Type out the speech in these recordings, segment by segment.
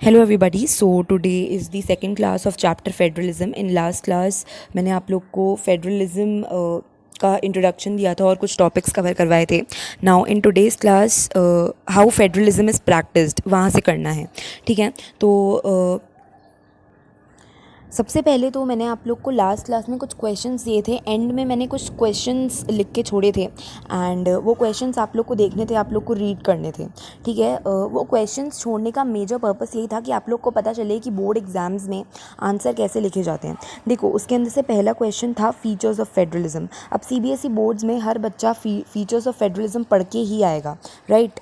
Hello everybody. So today is the second class of chapter federalism. In last class मैंने आप लोग को federalism का इंट्रोडक्शन दिया था और कुछ टॉपिक्स कवर करवाए थे। Now in today's class how federalism is practised वहाँ से करना है। ठीक है, तो सबसे पहले तो मैंने आप लोग को लास्ट क्लास में कुछ क्वेश्चंस दिए थे। एंड में मैंने कुछ क्वेश्चंस लिख के छोड़े थे एंड वो क्वेश्चंस आप लोग को देखने थे, आप लोग को रीड करने थे। ठीक है, वो क्वेश्चंस छोड़ने का मेजर पर्पस यही था कि आप लोग को पता चले कि बोर्ड एग्जाम्स में आंसर कैसे लिखे जाते हैं। देखो, उसके अंदर से पहला क्वेश्चन था फीचर्स ऑफ फेडरलिज्म। अब सीबीएसई बोर्ड्स में हर बच्चा फीचर्स ऑफ फेडरलिज्म पढ़ के ही आएगा, राइट।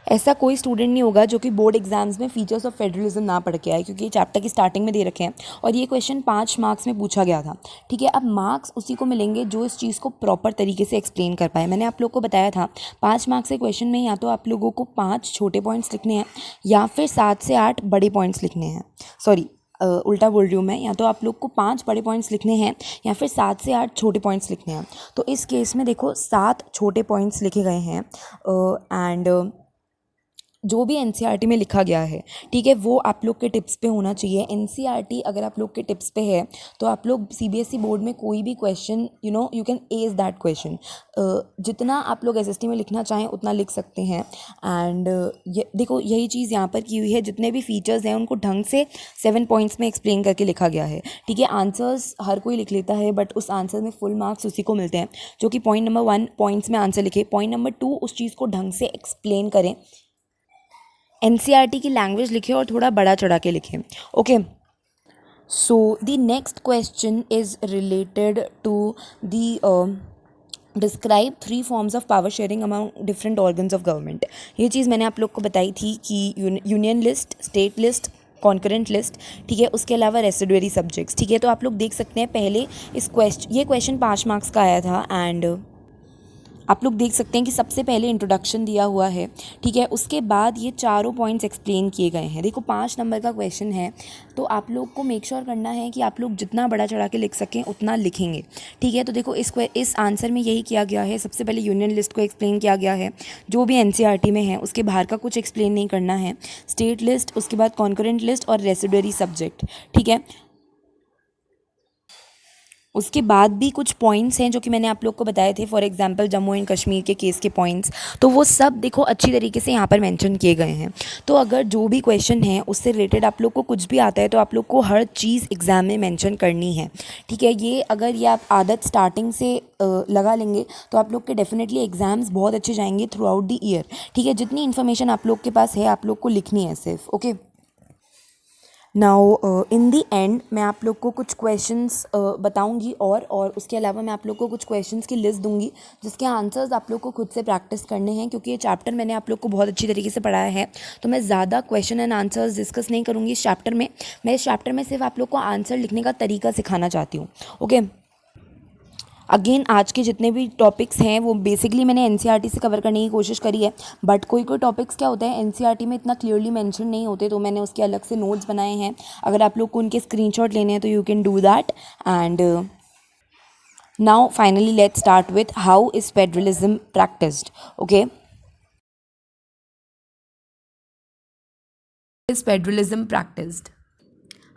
ऐसा कोई स्टूडेंट नहीं होगा जो कि बोर्ड एग्जाम्स में फीचर्स ऑफ फेडरलिज्म ना पढ़ के आए, क्योंकि ये चैप्टर की स्टार्टिंग में दे रखे हैं और ये क्वेश्चन 5 मार्क्स में पूछा गया था। ठीक है, अब मार्क्स उसी को मिलेंगे जो इस चीज़ को प्रॉपर तरीके से एक्सप्लेन कर पाए। मैंने आप लोग को बताया था 5 मार्क्स के क्वेश्चन में या तो आप लोगों को 5 छोटे पॉइंट्स लिखने हैं या फिर 7 से 8 बड़े पॉइंट्स लिखने हैं। सॉरी, उल्टा बोल रही हूँ मैं, या तो आप लोग को 5 बड़े पॉइंट्स लिखने हैं या फिर 7 से 8 छोटे पॉइंट्स लिखने हैं। तो इस केस में देखो 7 छोटे पॉइंट्स लिखे गए हैं एंड जो भी एनसीईआरटी में लिखा गया है, ठीक है, वो आप लोग के टिप्स पे होना चाहिए। एनसीईआरटी अगर आप लोग के टिप्स पे है तो आप लोग सीबीएसई बोर्ड में कोई भी question you can as that question. जितना आप लोग एसएसटी में लिखना चाहें उतना लिख सकते हैं। एंड देखो, यही चीज़ यहाँ पर की हुई है। जितने भी फीचर्स हैं उनको ढंग से 7 पॉइंट्स में एक्सप्लेन करके लिखा गया है। ठीक है, आंसर्स हर कोई लिख लेता है बट उस आंसर में फुल मार्क्स उसी को मिलते हैं जो कि पॉइंट नंबर 1 पॉइंट्स में आंसर लिखे, पॉइंट नंबर 2 उस चीज़ को ढंग से एक्सप्लेन करें, एनसीईआरटी की लैंग्वेज लिखे और थोड़ा बड़ा चढ़ा के लिखें। Okay, so the next question is related to the describe 3 forms of power sharing among different organs of government. ये चीज़ मैंने आप लोग को बताई थी कि union list, state list, concurrent list, ठीक है, उसके अलावा रेसिडुअरी सब्जेक्ट्स। ठीक है, तो आप लोग देख सकते हैं पहले ये क्वेश्चन 5 मार्क्स का आया था एंड आप लोग देख सकते हैं कि सबसे पहले इंट्रोडक्शन दिया हुआ है। ठीक है, उसके बाद ये चारों पॉइंट्स एक्सप्लेन किए गए हैं। देखो 5 नंबर का क्वेश्चन है तो आप लोग को मेक श्योर करना है कि आप लोग जितना बड़ा चढ़ा के लिख सकें उतना लिखेंगे। ठीक है, तो देखो इस आंसर में यही किया गया है। सबसे पहले यूनियन लिस्ट को एक्सप्लेन किया गया है जो भी एनसीईआरटी में है, उसके बाहर का कुछ एक्सप्लेन नहीं करना है। स्टेट लिस्ट, उसके बाद कॉन्करेंट लिस्ट और रेसिडुअरी सब्जेक्ट। ठीक है, उसके बाद भी कुछ पॉइंट्स हैं जो कि मैंने आप लोग को बताए थे, for example Jammu and Kashmir के केस के पॉइंट्स, तो वो सब देखो अच्छी तरीके से यहाँ पर मेंशन किए गए हैं। तो अगर जो भी क्वेश्चन है उससे रिलेटेड आप लोग को कुछ भी आता है तो आप लोग को हर चीज़ एग्ज़ाम में मेंशन करनी है। ठीक है, अगर आप आदत स्टार्टिंग से लगा लेंगे तो आप लोग के डेफिनेटली एग्ज़ाम्स बहुत अच्छे जाएंगे थ्रू आउट द ईयर। ठीक है, जितनी इन्फॉर्मेशन आप लोग के पास है आप लोग को लिखनी है सिर्फ। Okay, now in the and मैं आप लोग को कुछ क्वेश्चंस बताऊंगी और उसके अलावा मैं आप लोग को कुछ क्वेश्चंस की लिस्ट दूंगी जिसके आंसर्स आप लोग को खुद से प्रैक्टिस करने हैं, क्योंकि ये चैप्टर मैंने आप लोग को बहुत अच्छी तरीके से पढ़ाया है। तो मैं ज़्यादा क्वेश्चन एंड आंसर्स डिस्कस नहीं करूँगी इस चैप्टर में। मैं इस चैप्टर में सिर्फ आप लोग को आंसर लिखने का तरीका सिखाना चाहती हूँ। ओके, अगेन आज के जितने भी टॉपिक्स हैं वो बेसिकली मैंने एनसीईआरटी से कवर करने की कोशिश करी है, बट कोई टॉपिक्स क्या होते हैं एनसीईआरटी में इतना क्लियरली मेंशन नहीं होते, तो मैंने उसके अलग से नोट्स बनाए हैं। अगर आप लोग को उनके स्क्रीनशॉट लेने हैं तो you can do that. And now finally let's start with how is federalism practised. Okay, is federalism practised,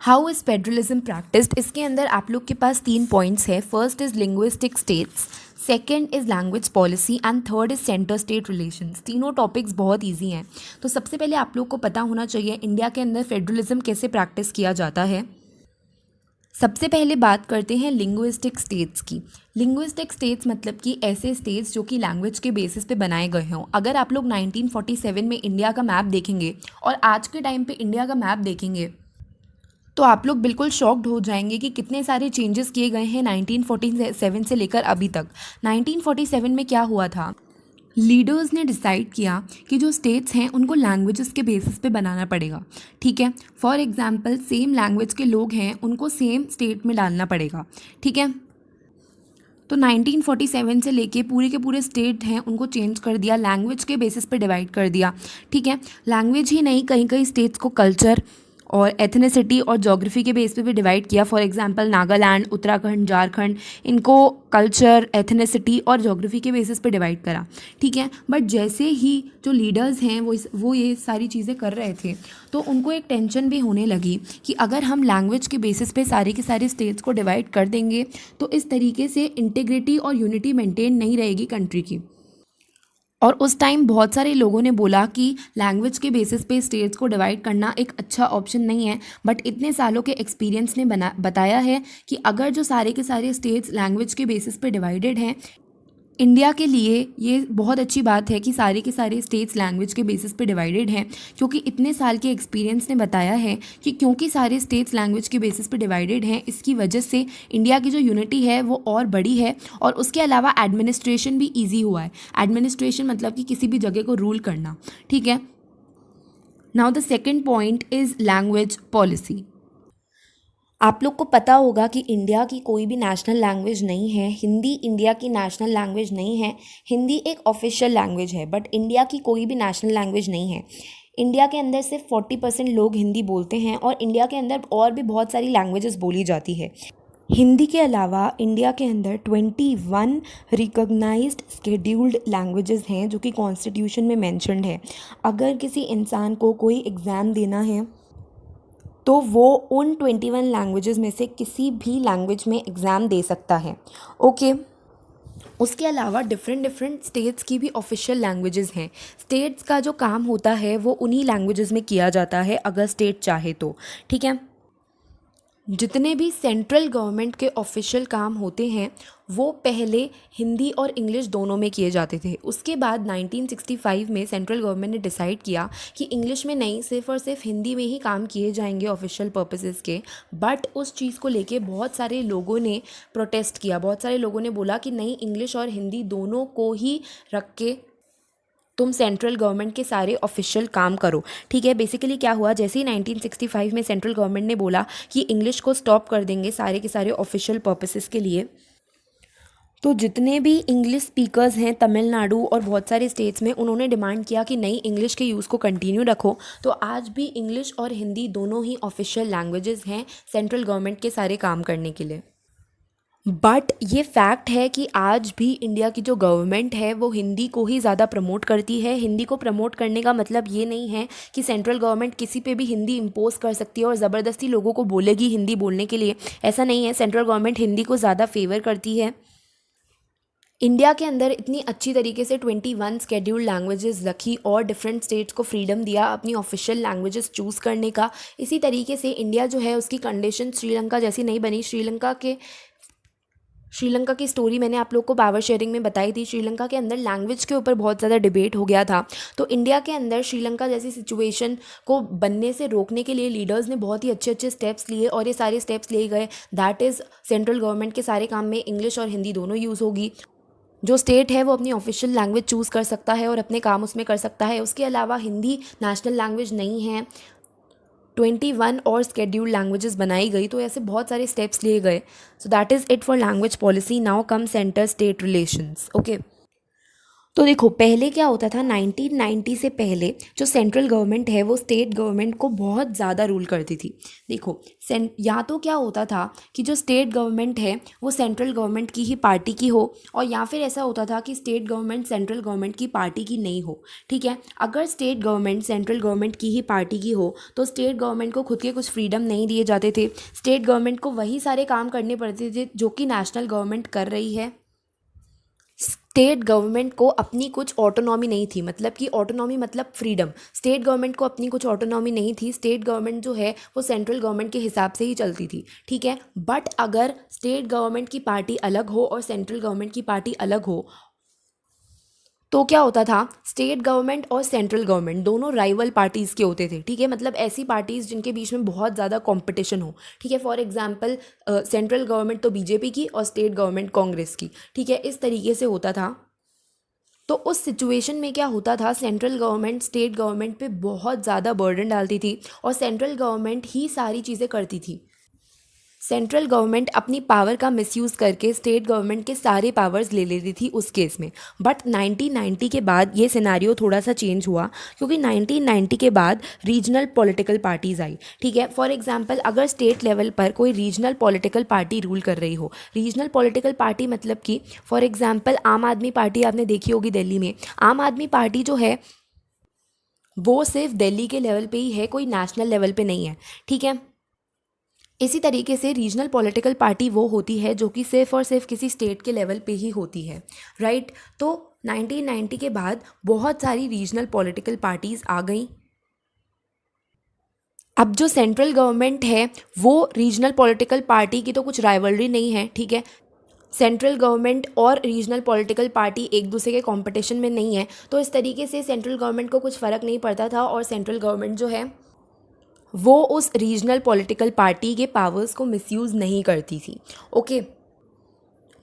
how is federalism practised. इसके अंदर आप लोग के पास 3 पॉइंट्स है। First is linguistic states, second is language policy and third is centre state relations. तीनों topics बहुत easy हैं। तो सबसे पहले आप लोग को पता होना चाहिए इंडिया के अंदर फेडरलिज्म कैसे प्रैक्टिस किया जाता है। सबसे पहले बात करते हैं लिंग्विस्टिक स्टेट्स की। लिंग्विस्टिक स्टेट्स मतलब कि ऐसे स्टेट्स जो कि लैंग्वेज के बेसिस पे बनाए गए हों। अगर आप लोग 1947 में इंडिया का मैप देखेंगे और आज के टाइम पे इंडिया का मैप देखेंगे तो आप लोग बिल्कुल शॉक्ड हो जाएंगे कि कितने सारे चेंजेस किए गए हैं 1947 से लेकर अभी तक। 1947 में क्या हुआ था, लीडर्स ने डिसाइड किया कि जो स्टेट्स हैं उनको लैंग्वेजेस के बेसिस पे बनाना पड़ेगा। ठीक है, फॉर एग्जांपल सेम लैंग्वेज के लोग हैं उनको सेम स्टेट में डालना पड़ेगा। ठीक है, तो 1947 से लेके पूरे के पूरे स्टेट हैं उनको चेंज कर दिया, लैंग्वेज के बेसिस पे डिवाइड कर दिया। ठीक है, लैंग्वेज ही नहीं, कहीं कहीं स्टेट्स को कल्चर और एथनिसिटी और जोग्राफी के बेस पे भी डिवाइड किया। फॉर एग्जांपल नागालैंड, उत्तराखंड, झारखंड, इनको कल्चर, एथनिसिटी और जोग्राफी के बेसिस पे डिवाइड करा, ठीक है। बट जैसे ही जो लीडर्स हैं वो ये सारी चीज़ें कर रहे थे, तो उनको एक टेंशन भी होने लगी कि अगर हम लैंग्वेज के बेसिस पे सारे के सारे स्टेट्स को डिवाइड कर देंगे तो इस तरीके से इंटीग्रिटी और यूनिटी मेंटेन नहीं रहेगी कंट्री की। और उस टाइम बहुत सारे लोगों ने बोला कि लैंग्वेज के बेसिस पे स्टेट्स को डिवाइड करना एक अच्छा ऑप्शन नहीं है। बट इतने सालों के एक्सपीरियंस ने बताया है कि अगर जो सारे के सारे स्टेट्स लैंग्वेज के बेसिस पे डिवाइडेड हैं, इंडिया के लिए ये बहुत अच्छी बात है कि सारे के सारे स्टेट्स लैंग्वेज के बेसिस पे डिवाइडेड हैं, क्योंकि इतने साल के एक्सपीरियंस ने बताया है कि क्योंकि सारे स्टेट्स लैंग्वेज के बेसिस पे डिवाइडेड हैं, इसकी वजह से इंडिया की जो यूनिटी है वो और बड़ी है। और उसके अलावा एडमिनिस्ट्रेशन भी ईजी हुआ है। एडमिनिस्ट्रेशन मतलब कि किसी भी जगह को रूल करना, ठीक है। Now the second point is language policy. आप लोग को पता होगा कि इंडिया की कोई भी नेशनल लैंग्वेज नहीं है। हिंदी इंडिया की नेशनल लैंग्वेज नहीं है। हिंदी एक ऑफिशियल लैंग्वेज है, बट इंडिया की कोई भी नेशनल लैंग्वेज नहीं है। इंडिया के अंदर सिर्फ 40% लोग हिंदी बोलते हैं और इंडिया के अंदर और भी बहुत सारी लैंग्वेजेस बोली जाती है। हिंदी के अलावा इंडिया के अंदर 21 रिकॉग्नाइज्ड शेड्यूल्ड लैंग्वेजेस हैं जो कि कॉन्स्टिट्यूशन में मेंशन्ड है। अगर किसी इंसान को कोई एग्ज़ाम देना है तो वो उन 21 लैंग्वेजेस में से किसी भी लैंग्वेज में एग्ज़ाम दे सकता है, ओके। उसके अलावा डिफरेंट स्टेट्स की भी ऑफिशियल लैंग्वेजेस हैं। स्टेट्स का जो काम होता है वो उन्हीं लैंग्वेजेस में किया जाता है अगर स्टेट चाहे तो, ठीक है। जितने भी सेंट्रल गवर्नमेंट के ऑफिशियल काम होते हैं वो पहले हिंदी और इंग्लिश दोनों में किए जाते थे। उसके बाद 1965 में सेंट्रल गवर्नमेंट ने डिसाइड किया कि इंग्लिश में नहीं, सिर्फ और सिर्फ हिंदी में ही काम किए जाएंगे ऑफिशियल पर्पसेस के। बट उस चीज़ को लेके बहुत सारे लोगों ने प्रोटेस्ट किया। बहुत सारे लोगों ने बोला कि नहीं, इंग्लिश और हिंदी दोनों को ही रख के तुम सेंट्रल गवर्नमेंट के सारे ऑफिशियल काम करो, ठीक है। बेसिकली क्या हुआ, जैसे ही 1965 में सेंट्रल गवर्नमेंट ने बोला कि इंग्लिश को स्टॉप कर देंगे सारे के सारे ऑफिशियल पर्पसेस के लिए, तो जितने भी इंग्लिश स्पीकर्स हैं तमिलनाडु और बहुत सारे स्टेट्स में, उन्होंने डिमांड किया कि नहीं, इंग्लिश के यूज़ को कंटिन्यू रखो। तो आज भी इंग्लिश और हिंदी दोनों ही ऑफिशियल लैंग्वेजेस हैं सेंट्रल गवर्नमेंट के सारे काम करने के लिए। बट ये फैक्ट है कि आज भी इंडिया की जो गवर्नमेंट है वो हिंदी को ही ज़्यादा प्रमोट करती है। हिंदी को प्रमोट करने का मतलब ये नहीं है कि सेंट्रल गवर्नमेंट किसी पे भी हिंदी इम्पोज कर सकती है और ज़बरदस्ती लोगों को बोलेगी हिंदी बोलने के लिए, ऐसा नहीं है। सेंट्रल गवर्नमेंट हिंदी को ज़्यादा फेवर करती है। इंडिया के अंदर इतनी अच्छी तरीके से 21 स्केड्यूल्ड लैंग्वेजेस रखी और डिफरेंट स्टेट्स को फ्रीडम दिया अपनी ऑफिशियल लैंग्वेजेस चूज़ करने का। इसी तरीके से इंडिया जो है उसकी कंडीशन श्रीलंका जैसी नहीं बनी। श्रीलंका की स्टोरी मैंने आप लोग को पावर शेयरिंग में बताई थी। श्रीलंका के अंदर लैंग्वेज के ऊपर बहुत ज़्यादा डिबेट हो गया था। तो इंडिया के अंदर श्रीलंका जैसी सिचुएशन को बनने से रोकने के लिए लीडर्स ने बहुत ही अच्छे अच्छे स्टेप्स लिए और ये सारे स्टेप्स लिए गए। दैट इज़ सेंट्रल गवर्नमेंट के सारे काम में इंग्लिश और हिंदी दोनों यूज़ होगी। जो स्टेट है वो अपनी ऑफिशियल लैंग्वेज चूज़ कर सकता है और अपने काम उसमें कर सकता है। उसके अलावा हिंदी नेशनल लैंग्वेज नहीं है। 21 और स्केड्यूल्ड लैंग्वेजेस बनाई गई, तो ऐसे बहुत सारे स्टेप्स लिए गए। सो that is it for language policy. Now come centre state relations, okay. तो देखो, पहले क्या होता था, 1990 से पहले जो सेंट्रल गवर्नमेंट है वो स्टेट गवर्नमेंट को बहुत ज़्यादा रूल करती थी। देखो, या तो क्या होता था कि जो स्टेट गवर्नमेंट है वो सेंट्रल गवर्नमेंट की ही पार्टी की हो, और या फिर ऐसा होता था कि स्टेट गवर्नमेंट सेंट्रल गवर्नमेंट की पार्टी की नहीं हो, ठीक है। अगर स्टेट गवर्नमेंट सेंट्रल गवर्नमेंट की ही पार्टी की हो तो स्टेट गवर्नमेंट को खुद के कुछ फ्रीडम नहीं दिए जाते थे। स्टेट गवर्नमेंट को वही सारे काम करने पड़ते थे जो कि नेशनल गवर्नमेंट कर रही है। स्टेट गवर्नमेंट को अपनी कुछ ऑटोनॉमी नहीं थी, मतलब कि ऑटोनॉमी मतलब फ्रीडम। स्टेट गवर्नमेंट को अपनी कुछ ऑटोनॉमी नहीं थी। स्टेट गवर्नमेंट जो है वो सेंट्रल गवर्नमेंट के हिसाब से ही चलती थी, ठीक है। बट अगर स्टेट गवर्नमेंट की पार्टी अलग हो और सेंट्रल गवर्नमेंट की पार्टी अलग हो तो क्या होता था, स्टेट गवर्नमेंट और सेंट्रल गवर्नमेंट दोनों राइवल पार्टीज़ के होते थे, ठीक है। मतलब ऐसी पार्टीज़ जिनके बीच में बहुत ज़्यादा कंपटीशन हो, ठीक है। फॉर एग्जांपल सेंट्रल गवर्नमेंट तो बीजेपी की और स्टेट गवर्नमेंट कांग्रेस की, ठीक है। इस तरीके से होता था। तो उस सिचुएशन में क्या होता था, सेंट्रल गवर्नमेंट स्टेट गवर्नमेंट पे बहुत ज़्यादा बर्डन डालती थी और सेंट्रल गवर्नमेंट ही सारी चीज़ें करती थी। सेंट्रल गवर्नमेंट अपनी पावर का मिसयूज़ करके स्टेट गवर्नमेंट के सारे पावर्स ले लेती थी उस केस में। बट 1990 के बाद ये सिनेरियो थोड़ा सा चेंज हुआ, क्योंकि 1990 के बाद रीजनल पॉलिटिकल पार्टीज़ आई। ठीक है, फॉर एग्जांपल अगर स्टेट लेवल पर कोई रीजनल पॉलिटिकल पार्टी रूल कर रही हो, रीजनल पॉलिटिकल पार्टी मतलब कि फॉर एग्जांपल आम आदमी पार्टी आपने देखी होगी दिल्ली में। आम आदमी पार्टी जो है वो सिर्फ दिल्ली के लेवल पे ही है, कोई नेशनल लेवल पे नहीं है। ठीक है, इसी तरीके से रीजनल पॉलिटिकल पार्टी वो होती है जो कि सिर्फ और सिर्फ किसी स्टेट के लेवल पे ही होती है, राइट। तो 1990 के बाद बहुत सारी रीजनल पॉलिटिकल पार्टीज़ आ गई। अब जो सेंट्रल गवर्नमेंट है वो रीजनल पॉलिटिकल पार्टी की तो कुछ राइवलरी नहीं है। ठीक है, सेंट्रल गवर्नमेंट और रीजनल पॉलिटिकल पार्टी एक दूसरे के कंपटीशन में नहीं है, तो इस तरीके से सेंट्रल गवर्नमेंट को कुछ फ़र्क नहीं पड़ता था और सेंट्रल गवर्नमेंट जो है वो उस रीजनल पॉलिटिकल पार्टी के पावर्स को मिसयूज़ नहीं करती थी। ओके,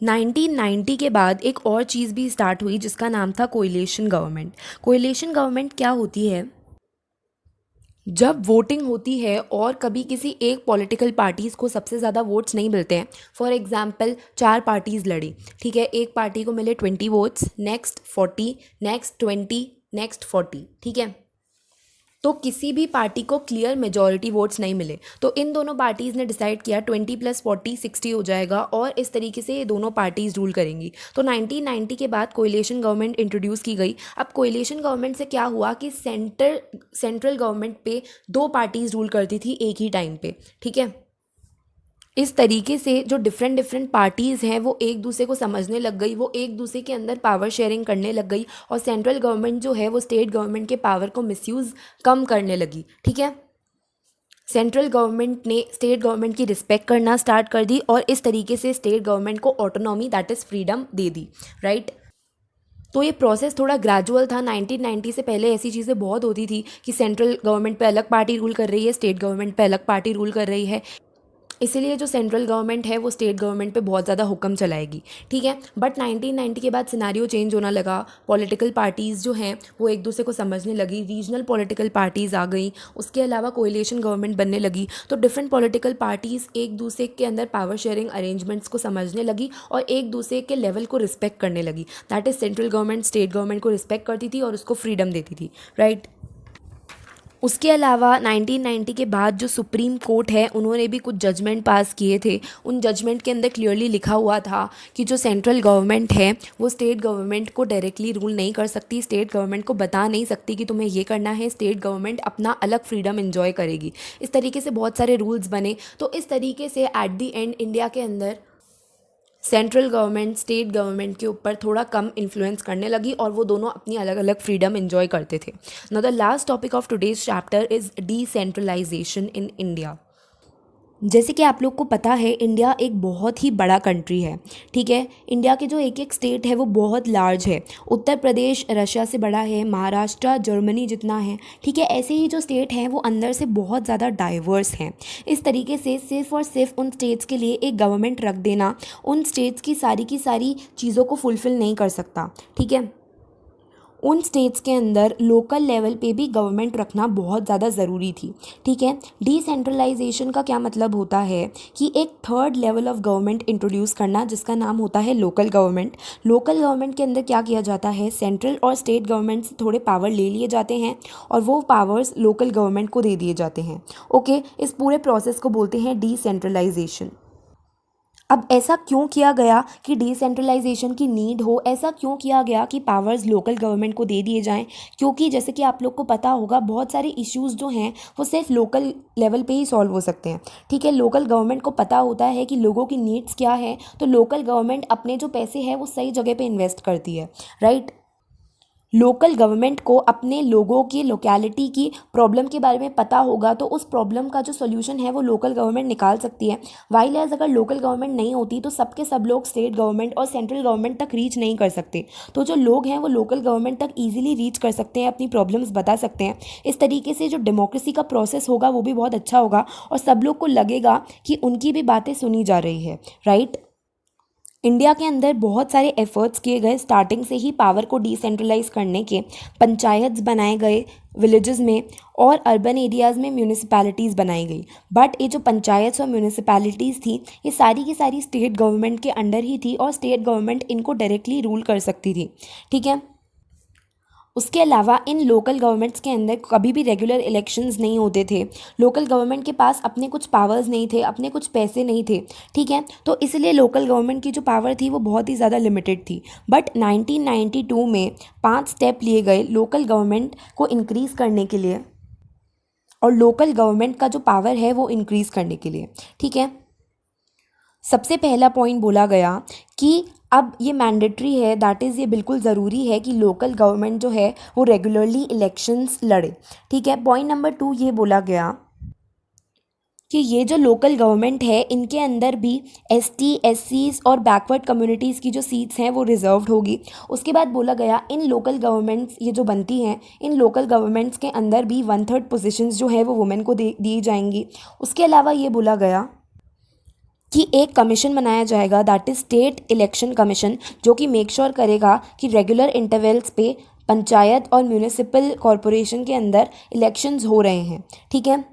1990 के बाद एक और चीज़ भी स्टार्ट हुई जिसका नाम था कोएलिशन गवर्नमेंट। कोएलिशन गवर्नमेंट क्या होती है? जब वोटिंग होती है और कभी किसी एक पॉलिटिकल पार्टीज़ को सबसे ज़्यादा वोट्स नहीं मिलते हैं, फॉर एग्जांपल 4 पार्टीज़ लड़ी। ठीक है, एक पार्टी को मिले 20 वोट्स, नेक्स्ट 40, नेक्स्ट 20, नेक्स्ट 40। ठीक है, तो किसी भी पार्टी को क्लियर मेजॉरिटी वोट्स नहीं मिले, तो इन दोनों पार्टीज़ ने डिसाइड किया 20 + 40 60 हो जाएगा और इस तरीके से ये दोनों पार्टीज़ रूल करेंगी। तो 1990 के बाद कोएलिशन गवर्नमेंट इंट्रोड्यूस की गई। अब कोएलिशन गवर्नमेंट से क्या हुआ कि सेंट्रल गवर्नमेंट पे 2 पार्टीज़ रूल करती थी एक ही टाइम पे। ठीक है, इस तरीके से जो डिफरेंट पार्टीज़ हैं वो एक दूसरे को समझने लग गई, वो एक दूसरे के अंदर पावर शेयरिंग करने लग गई और सेंट्रल गवर्नमेंट जो है वो स्टेट गवर्नमेंट के पावर को मिसयूज़ कम करने लगी। ठीक है, सेंट्रल गवर्नमेंट ने स्टेट गवर्नमेंट की रिस्पेक्ट करना स्टार्ट कर दी और इस तरीके से स्टेट गवर्नमेंट को autonomy that is freedom they the, right. तो ये प्रोसेस थोड़ा ग्रेजुअल था। 1990 से पहले ऐसी चीज़ें बहुत होती थी कि सेंट्रल गवर्नमेंट पे अलग पार्टी रूल कर रही है, स्टेट गवर्नमेंट पे अलग पार्टी रूल कर रही है, इसीलिए जो सेंट्रल गवर्नमेंट है वो स्टेट गवर्नमेंट पे बहुत ज़्यादा हुक्म चलाएगी। ठीक है, बट 1990 के बाद सिनारियो चेंज होना लगा। पॉलिटिकल पार्टीज़ जो हैं वो एक दूसरे को समझने लगी, रीजनल पॉलिटिकल पार्टीज़ आ गई, उसके अलावा कोएलिशन गवर्नमेंट बनने लगी। तो डिफरेंट पॉलिटिकल पार्टीज़ एक दूसरे के अंदर पावर शेयरिंग अरेंजमेंट्स को समझने लगी और एक दूसरे के लेवल को रिस्पेक्ट करने लगी। That is central government state government को रिस्पेक्ट करती थी और उसको फ्रीडम देती थी, राइट। उसके अलावा 1990 के बाद जो सुप्रीम कोर्ट है उन्होंने भी कुछ जजमेंट पास किए थे। उन जजमेंट के अंदर क्लियरली लिखा हुआ था कि जो सेंट्रल गवर्नमेंट है वो स्टेट गवर्नमेंट को डायरेक्टली रूल नहीं कर सकती, स्टेट गवर्नमेंट को बता नहीं सकती कि तुम्हें ये करना है, स्टेट गवर्नमेंट अपना अलग फ्रीडम एंजॉय करेगी। इस तरीके से बहुत सारे रूल्स बने। तो इस तरीके से एट द एंड इंडिया के अंदर सेंट्रल गवर्नमेंट स्टेट गवर्नमेंट के ऊपर थोड़ा कम इन्फ्लुएंस करने लगी और वो दोनों अपनी अलग अलग फ्रीडम एंजॉय करते थे। Now the last topic of today's chapter is decentralization in India. जैसे कि आप लोग को पता है इंडिया एक बहुत ही बड़ा कंट्री है। ठीक है, इंडिया के जो एक एक स्टेट है वो बहुत लार्ज है। उत्तर प्रदेश रशिया से बड़ा है, महाराष्ट्र जर्मनी जितना है। ठीक है, ऐसे ही जो स्टेट हैं वो अंदर से बहुत ज़्यादा डाइवर्स हैं। इस तरीके से सिर्फ और सिर्फ उन स्टेट्स के लिए एक गवर्नमेंट रख देना उन स्टेट्स की सारी चीज़ों को फुलफ़िल नहीं कर सकता। ठीक है, उन स्टेट्स के अंदर लोकल लेवल पे भी गवर्नमेंट रखना बहुत ज़्यादा ज़रूरी थी। ठीक है, डिसेंट्रलाइजेशन का क्या मतलब होता है कि एक third level of government introduce करना जिसका नाम होता है लोकल गवर्नमेंट। लोकल गवर्नमेंट के अंदर क्या किया जाता है, सेंट्रल और स्टेट गवर्नमेंट से थोड़े पावर ले लिए जाते हैं और वो पावर्स लोकल गवर्नमेंट को दे दिए जाते हैं। ओके, इस पूरे प्रोसेस को बोलते हैं डिसेंट्रलाइजेशन। अब ऐसा क्यों किया गया कि डिसेंट्रलाइजेशन की नीड हो, ऐसा क्यों किया गया कि पावर्स लोकल गवर्नमेंट को दे दिए जाएं? क्योंकि जैसे कि आप लोग को पता होगा बहुत सारे इश्यूज़ जो हैं वो सिर्फ लोकल लेवल पे ही सॉल्व हो सकते हैं। ठीक है, लोकल गवर्नमेंट को पता होता है कि लोगों की नीड्स क्या है, तो लोकल गवर्नमेंट अपने जो पैसे हैं वो सही जगह पे इन्वेस्ट करती है, राइट। लोकल गवर्नमेंट को अपने लोगों की लोकेलिटी की प्रॉब्लम के बारे में पता होगा तो उस प्रॉब्लम का जो सॉल्यूशन है वो लोकल गवर्नमेंट निकाल सकती है। वाइल एज अगर लोकल गवर्नमेंट नहीं होती तो सबके सब लोग स्टेट गवर्नमेंट और सेंट्रल गवर्नमेंट तक रीच नहीं कर सकते। तो जो लोग हैं वो लोकल गवर्नमेंट तक ईजिली रीच कर सकते हैं, अपनी प्रॉब्लम्स बता सकते हैं। इस तरीके से जो डेमोक्रेसी का प्रोसेस होगा वो भी बहुत अच्छा होगा और सब लोग को लगेगा कि उनकी भी बातें सुनी जा रही है, राइट। इंडिया के अंदर बहुत सारे एफर्ट्स किए गए स्टार्टिंग से ही पावर को डिसेंट्रलाइज करने के। पंचायत्स बनाए गए विलेजेस में और अर्बन एरियाज़ में म्यूनिसिपैलिटीज़ बनाई गई। बट ये जो पंचायत्स और म्यूनिसिपैलिटीज़ थी ये सारी की सारी स्टेट गवर्नमेंट के अंडर ही थी और स्टेट गवर्नमेंट इनको डायरेक्टली रूल कर सकती थी, ठीक है। उसके अलावा इन लोकल गवर्नमेंट्स के अंदर कभी भी रेगुलर इलेक्शंस नहीं होते थे। लोकल गवर्नमेंट के पास अपने कुछ पावर्स नहीं थे, अपने कुछ पैसे नहीं थे, ठीक है। तो इसलिए लोकल गवर्नमेंट की जो पावर थी वो बहुत ही ज़्यादा लिमिटेड थी। बट 1992 में 5 स्टेप लिए गए लोकल गवर्नमेंट को इंक्रीज़ करने के लिए और लोकल गवर्नमेंट का जो पावर है वो इंक्रीज़ करने के लिए, ठीक है। सबसे पहला पॉइंट बोला गया कि अब ये मैंडेटरी है, दैट इज़ ये बिल्कुल ज़रूरी है कि लोकल गवर्नमेंट जो है वो रेगुलरली इलेक्शंस लड़े, ठीक है। पॉइंट नंबर 2 ये बोला गया कि ये जो लोकल गवर्नमेंट है इनके अंदर भी एसटी, एससीज और बैकवर्ड कम्युनिटीज़ की जो सीट्स हैं वो रिजर्व्ड होगी। उसके बाद बोला गया इन लोकल गवर्नमेंट्स ये जो बनती हैं इन लोकल गवर्नमेंट्स के अंदर भी 1/3 पोजीशंस जो है वो वुमेन को दी जाएंगी। उसके अलावा ये बोला गया कि एक कमीशन बनाया जाएगा, that is state election commission, जो कि मेक श्योर करेगा कि रेगुलर इंटरवल्स पे पंचायत और म्यूनिसिपल कॉरपोरेशन के अंदर इलेक्शंस हो रहे हैं, ठीक है।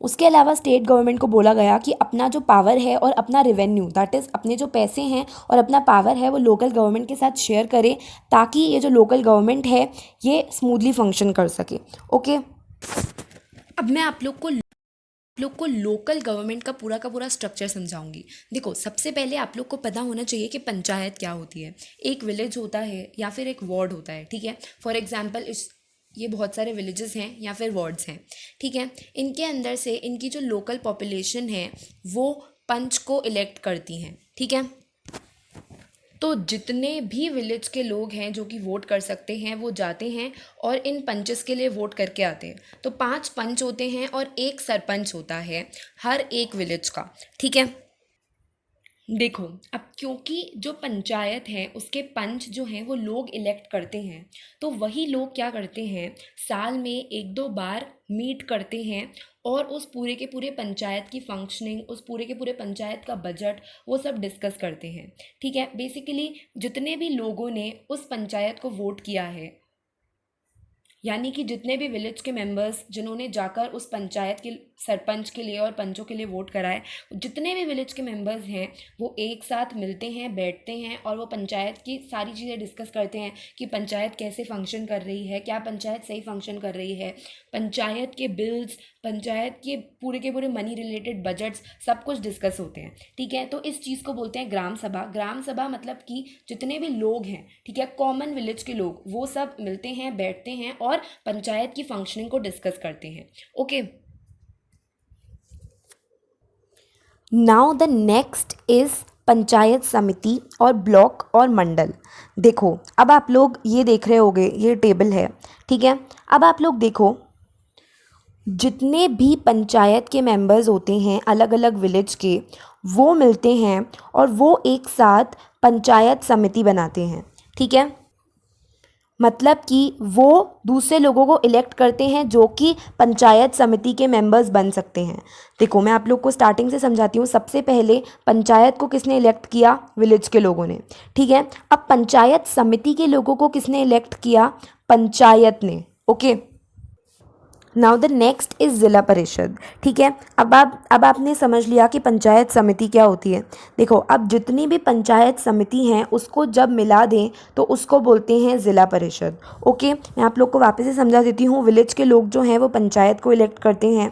उसके अलावा स्टेट गवर्नमेंट को बोला गया कि अपना जो पावर है और अपना रेवेन्यू, दैट इज़ अपने जो पैसे हैं और अपना पावर है वो लोकल गवर्नमेंट के साथ शेयर करे ताकि ये जो लोकल गवर्नमेंट है ये स्मूथली फंक्शन कर सके, ओके। अब मैं आप लोग को लोकल गवर्नमेंट का पूरा स्ट्रक्चर समझाऊंगी। देखो, सबसे पहले आप लोग को पता होना चाहिए कि पंचायत क्या होती है। एक विलेज होता है या फिर एक वार्ड होता है, ठीक है। फॉर एग्जांपल ये बहुत सारे विलेजेस हैं या फिर वार्ड्स हैं, ठीक है। इनके अंदर से इनकी जो लोकल पॉपुलेशन है वो पंच को इलेक्ट करती हैं, ठीक है। तो जितने भी विलेज के लोग हैं जो कि वोट कर सकते हैं वो जाते हैं और इन पंचेस के लिए वोट करके आते हैं। तो 5 पंच होते हैं और एक सरपंच होता है हर एक विलेज का, ठीक है। देखो, अब क्योंकि जो पंचायत है उसके पंच जो हैं वो लोग इलेक्ट करते हैं, तो वही लोग क्या करते हैं, साल में 1-2 बार मीट करते हैं और उस पूरे के पूरे पंचायत की फंक्शनिंग, उस पूरे के पूरे पंचायत का बजट वो सब डिस्कस करते हैं, ठीक है। बेसिकली जितने भी लोगों ने उस पंचायत को वोट किया है, यानी कि जितने भी विलेज के मेंबर्स जिन्होंने जाकर उस पंचायत के सरपंच के लिए और पंचों के लिए वोट कराए, जितने भी विलेज के मेंबर्स हैं वो एक साथ मिलते हैं, बैठते हैं और वो पंचायत की सारी चीज़ें डिस्कस करते हैं कि पंचायत कैसे फंक्शन कर रही है, क्या पंचायत सही फंक्शन कर रही है, पंचायत के बिल्स, पंचायत के पूरे मनी रिलेटेड बजट्स सब कुछ डिस्कस होते हैं, ठीक है। तो इस चीज़ को बोलते हैं ग्राम सभा। ग्राम सभा मतलब कि जितने भी लोग हैं, ठीक है, कॉमन विलेज के लोग, वो सब मिलते हैं, बैठते हैं और पंचायत की फंक्शनिंग को डिस्कस करते हैं, okay. Now the next is panchayat समिति और ब्लॉक और मंडल। देखो, अब आप लोग ये देख रहे होगे, ये टेबल है, ठीक है। अब आप लोग देखो, जितने भी पंचायत के मेंबर्स होते हैं अलग अलग विलेज के, वो मिलते हैं और वो एक साथ पंचायत समिति बनाते हैं, ठीक है। मतलब कि वो दूसरे लोगों को इलेक्ट करते हैं जो कि पंचायत समिति के मेंबर्स बन सकते हैं। देखो, मैं आप लोग को स्टार्टिंग से समझाती हूँ। सबसे पहले पंचायत को किसने इलेक्ट किया, विलेज के लोगों ने, ठीक है। अब पंचायत समिति के लोगों को किसने इलेक्ट किया, पंचायत ने, okay. Now the next is ज़िला परिषद, ठीक है। अब आपने समझ लिया कि पंचायत समिति क्या होती है। देखो, अब जितनी भी पंचायत समिति हैं उसको जब मिला दें तो उसको बोलते हैं ज़िला परिषद, ओके। मैं आप लोग को वापस से समझा देती हूँ। विलेज के लोग जो हैं वो पंचायत को इलेक्ट करते हैं,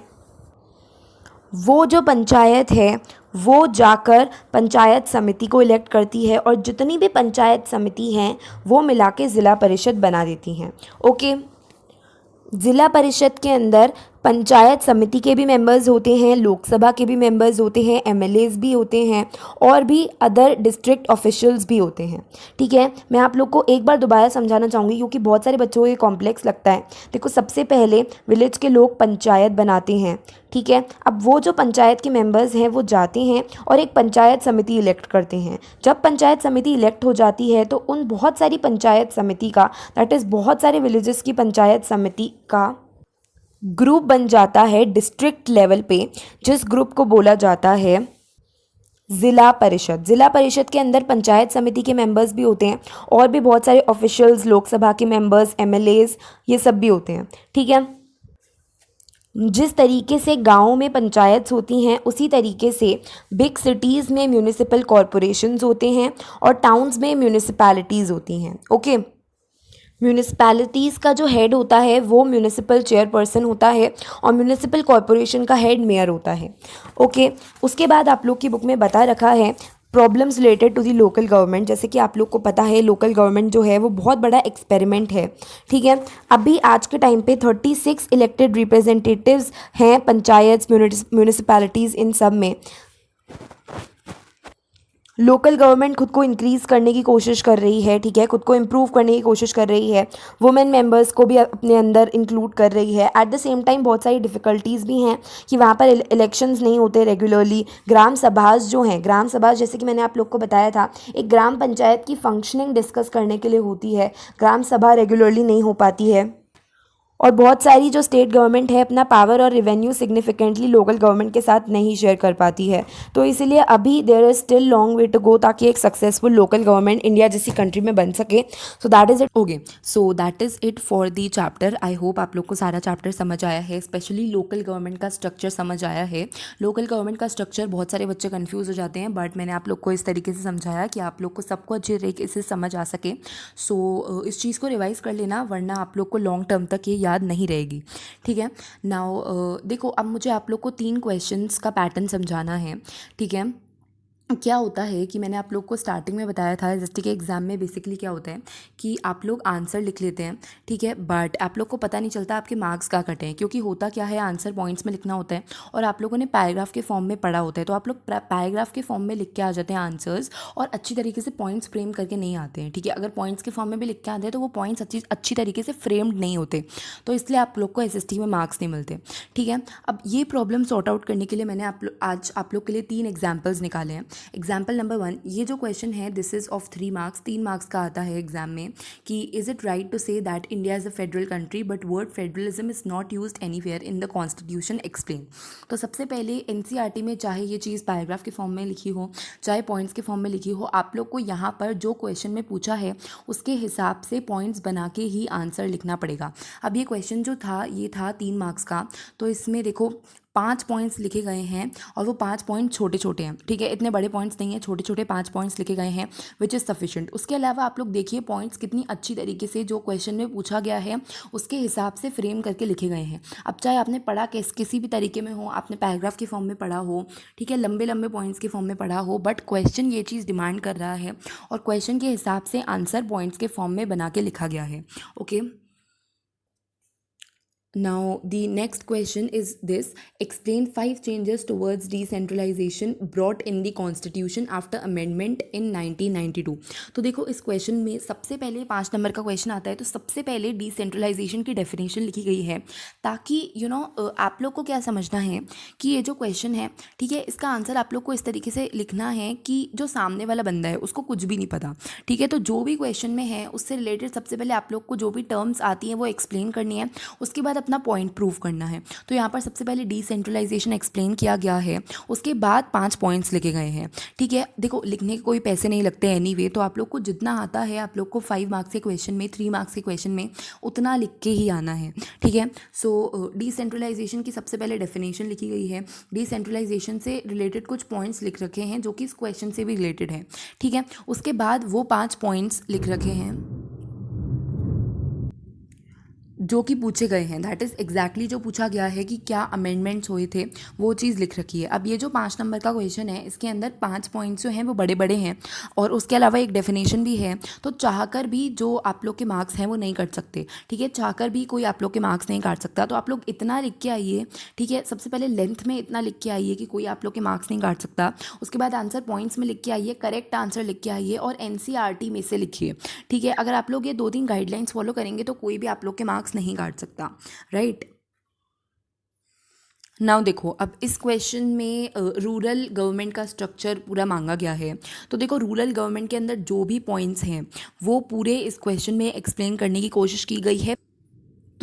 वो जो पंचायत है वो जाकर पंचायत समिति को इलेक्ट करती है और जितनी भी पंचायत समिति हैं वो मिला के ज़िला परिषद बना देती हैं, ओके। ज़िला परिषद के अंदर पंचायत समिति के भी मेंबर्स होते हैं, लोकसभा के भी मेंबर्स होते हैं, एमएलएज भी होते हैं और भी अदर डिस्ट्रिक्ट ऑफिशियल्स भी होते हैं, ठीक है। मैं आप लोग को एक बार दोबारा समझाना चाहूँगी क्योंकि बहुत सारे बच्चों को ये कॉम्प्लेक्स लगता है। देखो, सबसे पहले विलेज के लोग पंचायत बनाते हैं, ठीक है। अब वो जो पंचायत के मेंबर्स हैं वो जाते हैं और एक पंचायत समिति इलेक्ट करते हैं। जब पंचायत समिति इलेक्ट हो जाती है तो उन बहुत सारी पंचायत समिति का, दैट इज़ बहुत सारे विलेजेस की पंचायत समिति का ग्रुप बन जाता है डिस्ट्रिक्ट लेवल पे, जिस ग्रुप को बोला जाता है ज़िला परिषद के अंदर पंचायत समिति के मेंबर्स भी होते हैं और भी बहुत सारे ऑफिशियल्स, लोकसभा के मेंबर्स, एमएलएज, ये सब भी होते हैं। ठीक है। जिस तरीके से गाँव में पंचायत होती हैं उसी तरीके से बिग सिटीज़ में म्यूनिसिपल कॉरपोरेशंस होते हैं और टाउन्स में म्यूनिसिपैलिटीज़ होती हैं। ओके। म्यूनिसिपैलिटीज़ का जो हेड होता है वो म्यूनिसिपल चेयरपर्सन होता है और म्यूनिसिपल कॉरपोरेशन का हेड मेयर होता है। ओके। उसके बाद आप लोग की बुक में बता रखा है problems related to the local government. जैसे कि आप लोग को पता है लोकल गवर्नमेंट जो है वो बहुत बड़ा एक्सपेरिमेंट है। ठीक है। अभी आज के टाइम पे 36 इलेक्टेड रिप्रेजेंटेटिव्स हैं पंचायत, म्यूनिसिपैलिटीज़, इन सब में। लोकल गवर्नमेंट खुद को इंक्रीज़ करने की कोशिश कर रही है। ठीक है। खुद को इम्प्रूव करने की कोशिश कर रही है। वुमेन मेंबर्स को भी अपने अंदर इंक्लूड कर रही है। एट द सेम टाइम बहुत सारी डिफ़िकल्टीज़ भी हैं कि वहाँ पर इलेक्शंस नहीं होते रेगुलरली। ग्राम सभाज जो हैं, ग्राम सभा जैसे कि मैंने आप लोग को बताया था, एक ग्राम पंचायत की फंक्शनिंग डिस्कस करने के लिए होती है। ग्राम सभा रेगुलरली नहीं हो पाती है। और बहुत सारी जो स्टेट गवर्नमेंट है अपना पावर और रेवेन्यू सिग्निफिकेंटली लोकल गवर्नमेंट के साथ नहीं शेयर कर पाती है। तो इसलिए अभी there is still long way to go ताकि एक सक्सेसफुल लोकल गवर्नमेंट इंडिया जैसी कंट्री में बन सके। So that is it. Okay, so that is it for the chapter. I hope आप लोग को सारा चैप्टर समझ आया है, स्पेशली लोकल गवर्नमेंट का स्ट्रक्चर समझ आया है। लोकल गवर्नमेंट का स्ट्रक्चर बहुत सारे बच्चे कन्फ्यूज़ हो जाते हैं, बट मैंने आप लोग को इस तरीके से समझाया कि आप लोग को सबको अच्छे तरीके से समझ आ सके। सो इस चीज़ को रिवाइज़ कर लेना, वरना आप लोग को लॉन्ग टर्म तक ये याद नहीं रहेगी। ठीक है। नाउ देखो, अब मुझे आप लोग को 3 क्वेश्चंस का पैटर्न समझाना है। ठीक है। क्या होता है कि मैंने आप लोग को स्टार्टिंग में बताया था एसएसटी के एग्ज़ाम में बेसिकली क्या होता है कि आप लोग आंसर लिख लेते हैं। ठीक है। बट आप लोग को पता नहीं चलता आपके मार्क्स क्या कटे हैं, क्योंकि होता क्या है, आंसर पॉइंट्स में लिखना होता है और आप लोगों ने पैराग्राफ के फॉर्म में पढ़ा होता है। तो आप लोग पैराग्राफ के फॉर्म में लिख के आ जाते हैं आंसर्स और अच्छी तरीके से पॉइंट्स फ्रेम करके नहीं आते हैं। ठीक है। अगर पॉइंट्स के फॉर्म में भी लिख के आते हैं तो वो पॉइंट्स अच्छी तरीके से फ्रेम्ड नहीं होते, तो इसलिए आप लोग को एसएसटी में मार्क्स नहीं मिलते। ठीक है। अब ये प्रॉब्लम सॉर्ट आउट करने के लिए मैंने आज आप लोग के लिए 3 एग्जाम्पल्स निकाले हैं। एग्जाम्पल नंबर 1, ये जो क्वेश्चन है this is of 3 marks, 3 marks का आता है एग्जाम में कि is it right to say that India is a federal country but word federalism is not used anywhere in the constitution, explain. तो सबसे पहले एनसीईआरटी में चाहे ये चीज़ पैराग्राफ के फॉर्म में लिखी हो चाहे पॉइंट्स के फॉर्म में लिखी हो, आप लोग को यहाँ पर जो क्वेश्चन में पूछा है उसके हिसाब से पॉइंट्स बना के ही आंसर लिखना पड़ेगा। अब ये क्वेश्चन जो था ये था 3 मार्क्स का, तो इसमें देखो 5 पॉइंट्स लिखे गए हैं और वो 5 पॉइंट छोटे छोटे हैं। ठीक है। इतने बड़े पॉइंट्स नहीं है, छोटे छोटे 5 पॉइंट्स लिखे गए हैं, विच इज़ सफिशिएंट। उसके अलावा आप लोग देखिए पॉइंट्स कितनी अच्छी तरीके से जो क्वेश्चन में पूछा गया है उसके हिसाब से फ्रेम करके लिखे गए हैं। अब चाहे आपने पढ़ा किसी भी तरीके में हो, आपने पैराग्राफ के फॉर्म में पढ़ा हो, ठीक है, लंबे लंबे पॉइंट्स के फॉर्म में पढ़ा हो, बट क्वेश्चन ये चीज़ डिमांड कर रहा है और क्वेश्चन के हिसाब से आंसर पॉइंट्स के फॉर्म में बना के लिखा गया है। Okay. Now, the next question is this. Explain 5 changes towards decentralization brought in the constitution after amendment in 1992. तो देखो इस क्वेश्चन में सबसे पहले 5 नंबर का क्वेश्चन आता है, तो सबसे पहले डिसेंट्रलाइजेशन की डेफिनेशन लिखी गई है ताकि आप लोग को क्या समझना है कि ये जो क्वेश्चन है, ठीक है, इसका आंसर आप लोग को इस तरीके से लिखना है कि जो सामने वाला बंदा है उसको कुछ भी नहीं पता। ठीक है। तो जो भी क्वेश्चन में है उससे रिलेटेड सबसे पहले आप लोग को जो भी टर्म्स आती हैं वो एक्सप्लेन करनी है, उसके बाद अपना पॉइंट प्रूव करना है। तो यहाँ पर सबसे पहले डिसेंट्रलाइजेशन एक्सप्लेन किया गया है, उसके बाद 5 पॉइंट्स लिखे गए हैं। ठीक है। देखो लिखने के कोई पैसे नहीं लगते एनीवे, तो आप लोग को जितना आता है आप लोग को 5 मार्क्स के क्वेश्चन में, 3 मार्क्स के क्वेश्चन में उतना लिख के ही आना है। ठीक है। सो डिसेंट्रलाइजेशन की सबसे पहले डेफिनेशन लिखी गई है, डिसेंट्रलाइजेशन से रिलेटेड कुछ पॉइंट्स लिख रखे हैं जो कि इस क्वेश्चन से भी रिलेटेड है। ठीक है। उसके बाद वो 5 पॉइंट्स लिख रखे हैं जो कि पूछे गए हैं, दैट इज़ एग्जैक्टली जो पूछा गया है कि क्या अमेंडमेंट्स हुए थे वो चीज़ लिख रखी है। अब ये जो 5 नंबर का क्वेश्चन है इसके अंदर 5 पॉइंट्स जो हैं वो बड़े बड़े हैं और उसके अलावा एक डेफिनेशन भी है, तो चाहकर भी जो आप लोग के मार्क्स हैं वो नहीं कट सकते। ठीक है। चाहकर भी कोई आप लोग के मार्क्स नहीं काट सकता, तो आप लोग इतना लिख के आइए। ठीक है। सबसे पहले लेंथ में इतना लिख के आइए कि कोई आप लोग के मार्क्स नहीं काट सकता। उसके बाद आंसर पॉइंट्स में लिख के आइए, करेक्ट आंसर लिख के आइए और एनसीईआरटी में से लिखिए। ठीक है। अगर आप लोग ये 2-3 गाइडलाइंस फॉलो करेंगे तो कोई भी आप लोग के मार्क्स नहीं काट सकता, राइट। नाउ देखो, अब इस क्वेश्चन में रूरल गवर्नमेंट का स्ट्रक्चर पूरा मांगा गया है। तो देखो रूरल गवर्नमेंट के अंदर जो भी पॉइंट्स हैं वो पूरे इस क्वेश्चन में एक्सप्लेन करने की कोशिश की गई है।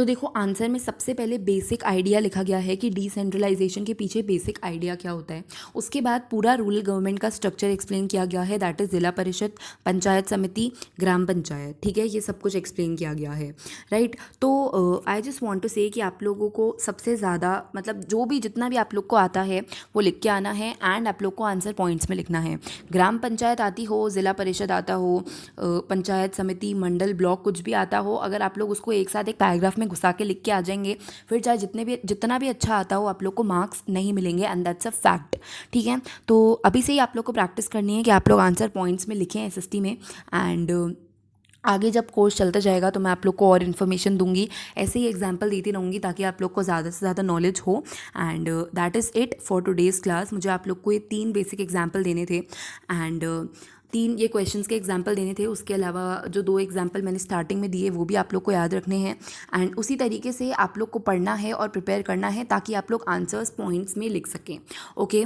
तो देखो आंसर में सबसे पहले बेसिक आइडिया लिखा गया है कि डिसेंट्रलाइजेशन के पीछे बेसिक आइडिया क्या होता है। उसके बाद पूरा रूरल गवर्नमेंट का स्ट्रक्चर एक्सप्लेन किया गया है, दैट इज़ जिला परिषद, पंचायत समिति, ग्राम पंचायत, ठीक है, ये सब कुछ एक्सप्लेन किया गया है, राइट। तो आई जस्ट वांट टू से कि आप लोगों को सबसे ज़्यादा मतलब जो भी जितना भी आप लोग को आता है वो लिख के आना है एंड आप लोग को आंसर पॉइंट्स में लिखना है। ग्राम पंचायत आती हो, ज़िला परिषद आता हो, पंचायत समिति, मंडल, ब्लॉक कुछ भी आता हो, अगर आप लोग उसको एक साथ एक पैराग्राफ में घुसा के लिख के आ जाएंगे, फिर चाहे जितना भी अच्छा आता हो आप लोग को मार्क्स नहीं मिलेंगे एंड दैट्स अ फैक्ट, ठीक है। तो अभी से ही आप लोग को प्रैक्टिस करनी है कि आप लोग आंसर पॉइंट्स में लिखें एसएसटी में। एंड आगे जब कोर्स चलता जाएगा तो मैं आप लोग को और इन्फॉर्मेशन दूंगी, ऐसे ही एग्जांपल देती रहूँगी ताकि आप लोग को ज़्यादा से ज़्यादा नॉलेज हो। And that is it for today's class. मुझे आप लोग को ये 3 बेसिक एग्जांपल देने थे एंड 3 ये क्वेश्चंस के एग्जांपल देने थे। उसके अलावा जो 2 एग्जांपल मैंने स्टार्टिंग में दिए वो भी आप लोग को याद रखने हैं एंड उसी तरीके से आप लोग को पढ़ना है और प्रिपेयर करना है ताकि आप लोग आंसर्स पॉइंट्स में लिख सकें, ओके।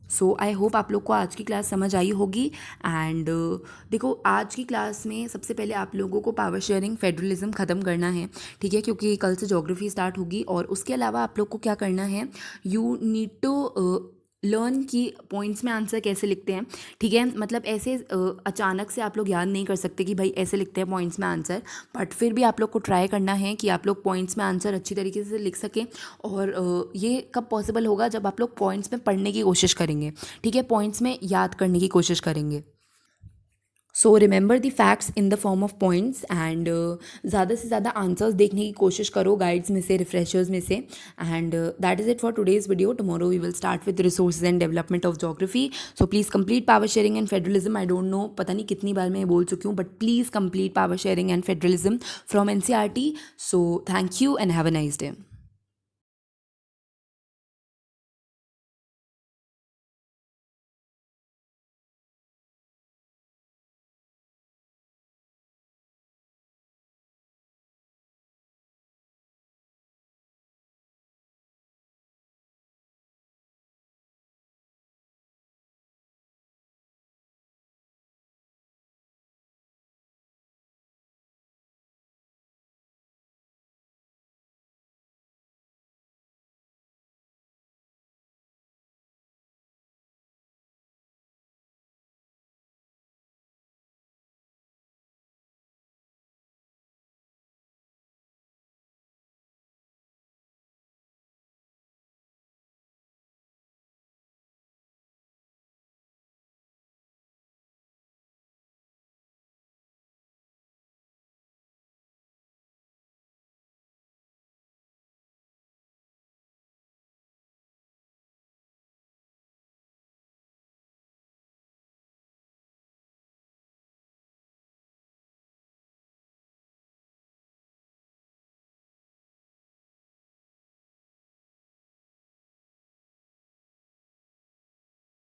सो आई होप आप लोग को आज की क्लास समझ आई होगी। एंड देखो आज की क्लास में सबसे पहले आप लोगों को पावर शेयरिंग फेडरलिज्म ख़त्म करना है, ठीक है, क्योंकि कल से ज्योग्राफी स्टार्ट होगी। और उसके अलावा आप लोग को क्या करना है, यू नीड टू लर्न कि पॉइंट्स में आंसर कैसे लिखते हैं, ठीक है। मतलब ऐसे अचानक से आप लोग याद नहीं कर सकते कि भाई ऐसे लिखते हैं पॉइंट्स में आंसर, बट फिर भी आप लोग को ट्राई करना है कि आप लोग पॉइंट्स में आंसर अच्छी तरीके से लिख सकें। और ये कब पॉसिबल होगा, जब आप लोग पॉइंट्स में पढ़ने की कोशिश करेंगे, ठीक है, पॉइंट्स में याद करने की कोशिश करेंगे। So remember the facts in the form of points and ज़्यादा से ज़्यादा आंसर्स देखने की कोशिश करो गाइड्स में से, रिफ्रेशर्स में से। And that is it for today's video. Tomorrow we will start with resources and development of geography. So please complete power sharing and federalism. I don't know, पता नहीं कितनी बार मैं ये बोल चुकी हूँ, but please complete power sharing and federalism from NCERT. So thank you and have a nice day.